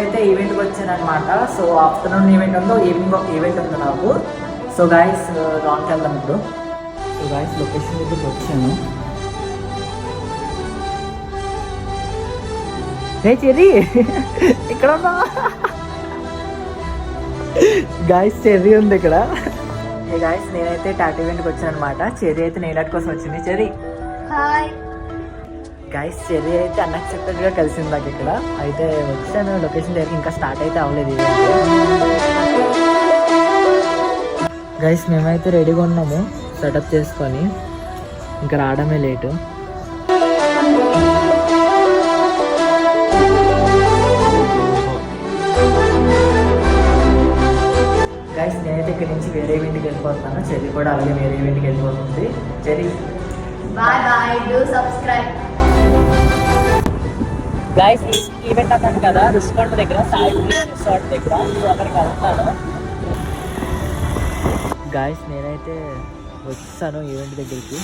అయితే ఈవెంట్కి వచ్చాను అనమాట. సో ఆఫ్టర్నూన్ ఈవెంట్ ఉందో, ఈవినింగ్ ఒక ఈవెంట్ ఉంది నాకు. సో గాయస్ లాంగ్కి వెళ్దాం ఇప్పుడు. సో గాయస్ లొకేషన్ దగ్గరికి వచ్చాను. హే చెర్రీ ఇక్కడ ఉన్నా గాయస్, చెర్రీ ఉంది ఇక్కడ. హే గాయస్, నేనైతే టాటూ ఈవెంట్కి వచ్చాను అనమాట. చెర్రీ అయితే నెయిల్ ఆర్ట్ కోసం వచ్చింది. చెర్రీ హాయ్ గైస్, చెర్రీ అయితే అన్ఎక్స్పెక్టెడ్గా కలిసింది నాకు ఇక్కడ. అయితే వచ్చాను లొకేషన్ దగ్గర, ఇంకా స్టార్ట్ అయితే అవ్వలేదు. గైస్ మేమైతే రెడీగా ఉన్నాము సెటప్ చేసుకొని, ఇంకా రావడమే లేటు. గైస్ నేనైతే ఇక్కడ నుంచి వేరే ఈవెంట్కి వెళ్ళిపోతున్నాను. చెర్రీ కూడా అలాగే వేరే ఈవెంట్కి వెళ్ళిపోతుంది. Cherry boy, do subscribe. Guys event అన్నాను కదా, రిసార్ట్ దగ్గర, సాయి రిసార్ట్ దగ్గర, అక్కడికి వెళ్తాను. గాయస్ నేనైతే వచ్చాను ఈవెంట్ దగ్గరికి.